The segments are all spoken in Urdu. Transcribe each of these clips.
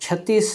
36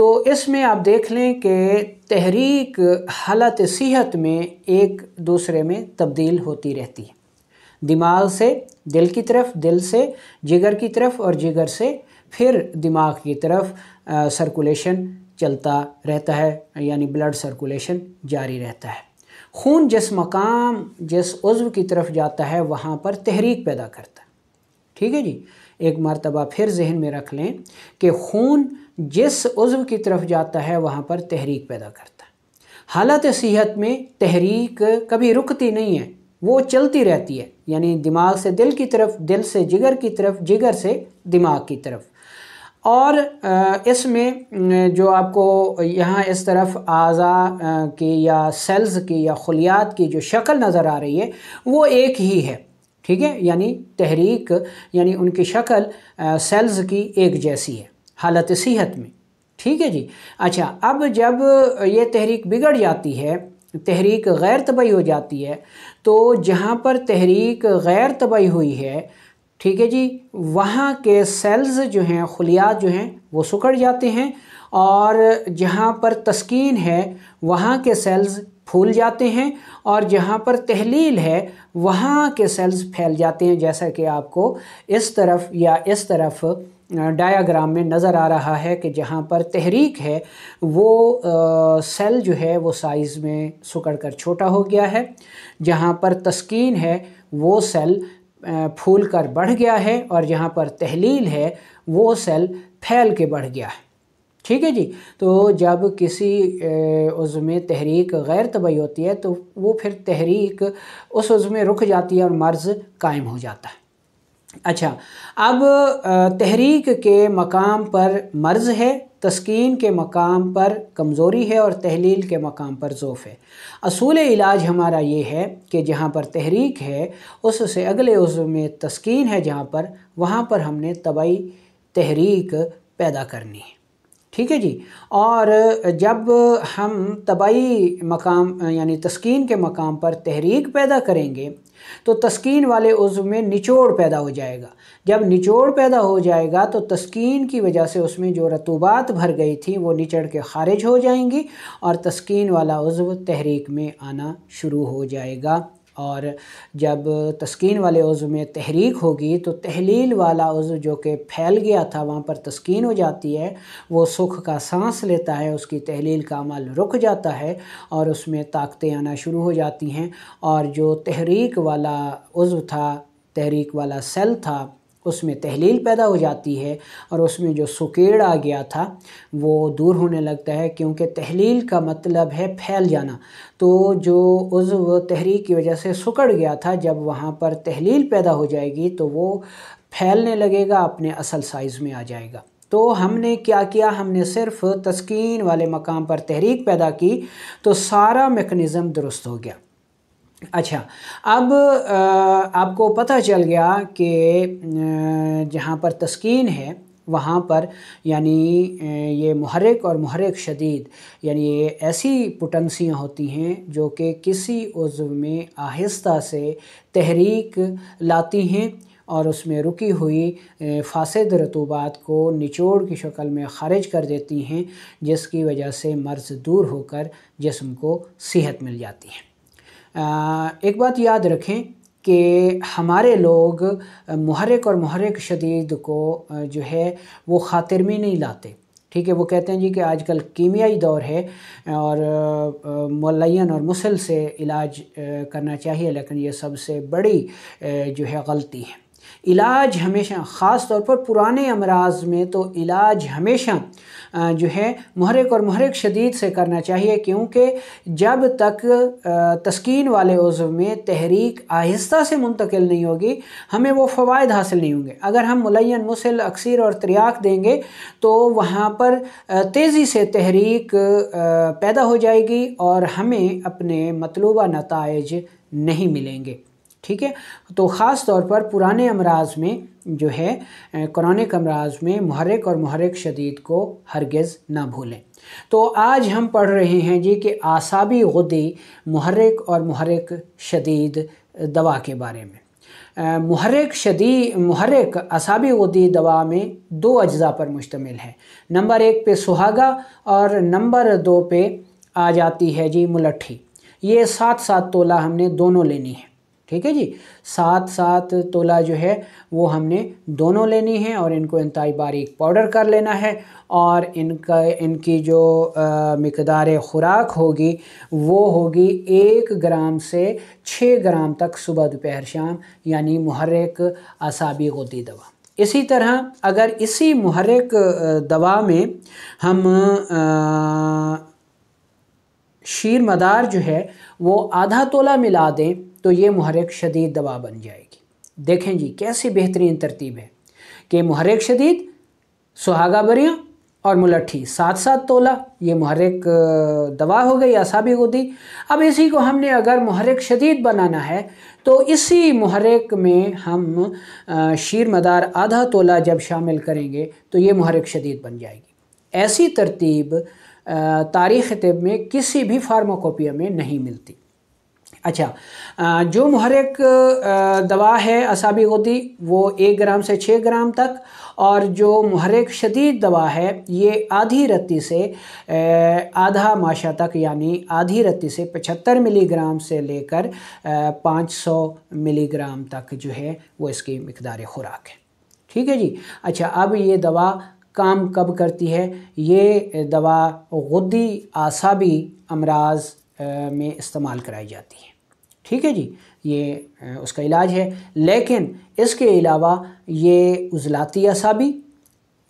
تو اس میں آپ دیکھ لیں کہ تحریک حالت صحت میں ایک دوسرے میں تبدیل ہوتی رہتی ہے، دماغ سے دل کی طرف، دل سے جگر کی طرف، اور جگر سے پھر دماغ کی طرف سرکولیشن چلتا رہتا ہے، یعنی بلڈ سرکولیشن جاری رہتا ہے۔ خون جس مقام جس عضو کی طرف جاتا ہے وہاں پر تحریک پیدا کرتا ہے، ٹھیک ہے جی۔ ایک مرتبہ پھر ذہن میں رکھ لیں کہ خون جس عضو کی طرف جاتا ہے وہاں پر تحریک پیدا کرتا ہے۔ حالت صحت میں تحریک کبھی رکتی نہیں ہے، وہ چلتی رہتی ہے، یعنی دماغ سے دل کی طرف، دل سے جگر کی طرف، جگر سے دماغ کی طرف۔ اور اس میں جو آپ کو یہاں اس طرف اعضاء کی یا سیلز کی یا خلیات کی جو شکل نظر آ رہی ہے وہ ایک ہی ہے، ٹھیک ہے، یعنی تحریک یعنی ان کی شکل سیلز کی ایک جیسی ہے حالت صحت میں، ٹھیک ہے جی۔ اچھا، اب جب یہ تحریک بگڑ جاتی ہے، تحریک غیر طبعی ہو جاتی ہے، تو جہاں پر تحریک غیر طبعی ہوئی ہے، ٹھیک ہے جی، وہاں کے سیلز جو ہیں، خلیات جو ہیں، وہ سکڑ جاتے ہیں، اور جہاں پر تسکین ہے وہاں کے سیلز پھول جاتے ہیں، اور جہاں پر تحلیل ہے وہاں کے سیلز پھیل جاتے ہیں، جیسا کہ آپ کو اس طرف یا اس طرف ڈایاگرام میں نظر آ رہا ہے کہ جہاں پر تحریک ہے وہ سیل جو ہے وہ سائز میں سکڑ کر چھوٹا ہو گیا ہے، جہاں پر تسکین ہے وہ سیل پھول کر بڑھ گیا ہے، اور جہاں پر تحلیل ہے وہ سیل پھیل کے بڑھ گیا ہے، ٹھیک ہے جی۔ تو جب کسی عضو میں تحریک غیر طبعی ہوتی ہے تو وہ پھر تحریک اس عضو میں رک جاتی ہے اور مرض قائم ہو جاتا ہے۔ اچھا، اب تحریک کے مقام پر مرض ہے، تسکین کے مقام پر کمزوری ہے، اور تحلیل کے مقام پر ضعف ہے۔ اصول علاج ہمارا یہ ہے کہ جہاں پر تحریک ہے اس سے اگلے عضو میں تسکین ہے جہاں پر، وہاں پر ہم نے طبعی تحریک پیدا کرنی ہے، ٹھیک ہے جی۔ اور جب ہم طبعی مقام یعنی تسکین کے مقام پر تحریک پیدا کریں گے تو تسکین والے عضو میں نچوڑ پیدا ہو جائے گا۔ جب نچوڑ پیدا ہو جائے گا تو تسکین کی وجہ سے اس میں جو رطوبات بھر گئی تھی وہ نچڑ کے خارج ہو جائیں گی، اور تسکین والا عضو تحریک میں آنا شروع ہو جائے گا۔ اور جب تسکین والے عضو میں تحریک ہوگی تو تحلیل والا عضو جو کہ پھیل گیا تھا وہاں پر تسکین ہو جاتی ہے، وہ سکھ کا سانس لیتا ہے، اس کی تحلیل کا عمل رک جاتا ہے، اور اس میں طاقتیں آنا شروع ہو جاتی ہیں، اور جو تحریک والا عضو تھا، تحریک والا سیل تھا، اس میں تحلیل پیدا ہو جاتی ہے، اور اس میں جو سکیڑ آ گیا تھا وہ دور ہونے لگتا ہے، کیونکہ تحلیل کا مطلب ہے پھیل جانا۔ تو جو عضو تحریک کی وجہ سے سکڑ گیا تھا، جب وہاں پر تحلیل پیدا ہو جائے گی تو وہ پھیلنے لگے گا، اپنے اصل سائز میں آ جائے گا۔ تو ہم نے کیا کیا؟ ہم نے صرف تسکین والے مقام پر تحریک پیدا کی تو سارا میکنزم درست ہو گیا۔ اچھا، اب آپ کو پتہ چل گیا کہ جہاں پر تسکین ہے وہاں پر یعنی یہ محرک اور محرک شدید، یعنی یہ ایسی پوٹنسیاں ہوتی ہیں جو کہ کسی عضو میں آہستہ سے تحریک لاتی ہیں، اور اس میں رکی ہوئی فاسد رطوبات کو نچوڑ کی شکل میں خارج کر دیتی ہیں، جس کی وجہ سے مرض دور ہو کر جسم کو صحت مل جاتی ہے۔ ایک بات یاد رکھیں کہ ہمارے لوگ محرک اور محرک شدید کو جو ہے وہ خاطر میں نہیں لاتے، ٹھیک ہے۔ وہ کہتے ہیں جی کہ آج کل کیمیائی دور ہے اور ملین اور مسل سے علاج کرنا چاہیے، لیکن یہ سب سے بڑی جو ہے غلطی ہے۔ علاج ہمیشہ، خاص طور پر پرانے امراض میں تو علاج ہمیشہ جو ہے محرک اور محرک شدید سے کرنا چاہیے، کیونکہ جب تک تسکین والے عضو میں تحریک آہستہ سے منتقل نہیں ہوگی ہمیں وہ فوائد حاصل نہیں ہوں گے۔ اگر ہم ملین، مسل، اکسیر اور تریاک دیں گے تو وہاں پر تیزی سے تحریک پیدا ہو جائے گی اور ہمیں اپنے مطلوبہ نتائج نہیں ملیں گے، ٹھیک ہے۔ تو خاص طور پر پرانے امراض میں جو ہے کرونک امراض میں محرک اور محرک شدید کو ہرگز نہ بھولیں۔ تو آج ہم پڑھ رہے ہیں جی کہ اعصابی غدی محرک اور محرک شدید دوا کے بارے میں۔ محرک اعصابی غدی دوا میں 2 اجزاء پر مشتمل ہے۔ نمبر 1 پہ سہاگا اور نمبر 2 پہ آ جاتی ہے جی ملٹھی۔ یہ 7-7 تولہ ہم نے دونوں لینی ہے، ٹھیک ہے جی، 7-7 تولہ جو ہے وہ ہم نے دونوں لینی ہے اور ان کو انتہائی باریک پاؤڈر کر لینا ہے، اور ان کی جو مقدار خوراک ہوگی وہ ہوگی 1 گرام سے 6 گرام تک صبح دوپہر شام، یعنی محرک اعصابی غدی دوا۔ اسی طرح اگر اسی محرک دوا میں ہم شیر مدار جو ہے وہ آدھا تولہ ملا دیں تو یہ محرک شدید دوا بن جائے گی۔ دیکھیں جی کیسی بہترین ترتیب ہے کہ محرک شدید، سہاگا بریاں اور ملٹھی 7-7 تولہ، یہ محرک دوا ہو گئی اعصابی غدی۔ اب اسی کو ہم نے اگر محرک شدید بنانا ہے تو اسی محرک میں ہم شیر مدار آدھا تولہ جب شامل کریں گے تو یہ محرک شدید بن جائے گی۔ ایسی ترتیب تاریخ طب میں کسی بھی فارماکوپیا میں نہیں ملتی۔ اچھا، جو محرک دوا ہے اعصابی غدی وہ 1 گرام سے 6 گرام تک، اور جو محرک شدید دوا ہے یہ آدھی رتی سے آدھا ماشا تک، یعنی آدھی رتی سے 75 ملی گرام سے لے کر 500 ملی گرام تک جو ہے وہ اس کی مقدار خوراک ہے، ٹھیک ہے جی۔ اچھا، اب یہ دوا کام کب کرتی ہے؟ یہ دوا غدی اعصابی امراض میں استعمال کرائی جاتی ہے، ٹھیک ہے جی، یہ اس کا علاج ہے۔ لیکن اس کے علاوہ یہ عضلاتی اعصابی،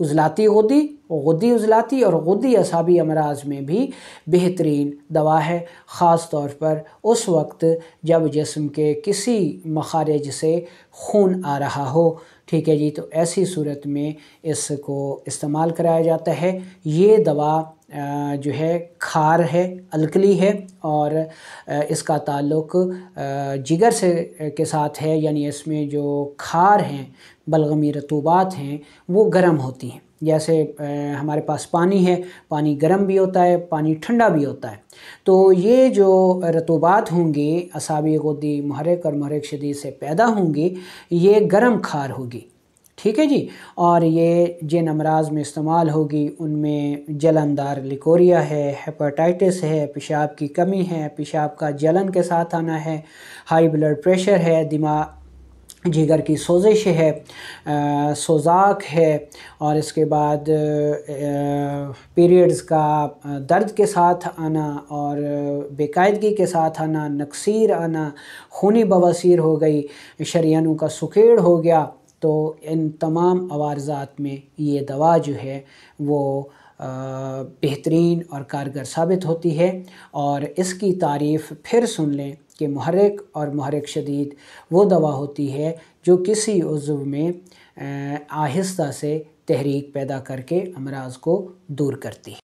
عضلاتی غدی، غدی عضلاتی اور غدی اعصابی امراض میں بھی بہترین دوا ہے، خاص طور پر اس وقت جب جسم کے کسی مخارج سے خون آ رہا ہو، ٹھیک ہے جی، تو ایسی صورت میں اس کو استعمال کرایا جاتا ہے۔ یہ دوا جو ہے کھار ہے، الکلی ہے، اور اس کا تعلق جگر سے کے ساتھ ہے، یعنی اس میں جو کھار ہیں، بلغمی رطوبات ہیں، وہ گرم ہوتی ہیں۔ جیسے ہمارے پاس پانی ہے، پانی گرم بھی ہوتا ہے، پانی ٹھنڈا بھی ہوتا ہے، تو یہ جو رطوبات ہوں گی اعصابی غدی محرک اور محرک شدید سے پیدا ہوں گی، یہ گرم کھار ہوگی، ٹھیک ہے جی، اور یہ جن امراض میں استعمال ہوگی ان میں جلندار لیکوریا ہے، ہیپاٹائٹس ہے، پیشاب کی کمی ہے، پیشاب کا جلن کے ساتھ آنا ہے، ہائی بلڈ پریشر ہے، جگر کی سوزش ہے، سوزاک ہے، اور اس کے بعد پیریڈز کا درد کے ساتھ آنا اور بے قاعدگی کے ساتھ آنا، نکسیر آنا، خونی بواسیر ہو گئی، شریانوں کا سکیڑ ہو گیا، تو ان تمام عوارضات میں یہ دوا جو ہے وہ بہترین اور کارگر ثابت ہوتی ہے۔ اور اس کی تعریف پھر سن لیں کہ محرک اور محرک شدید وہ دوا ہوتی ہے جو کسی عضو میں آہستہ سے تحریک پیدا کر کے امراض کو دور کرتی ہے۔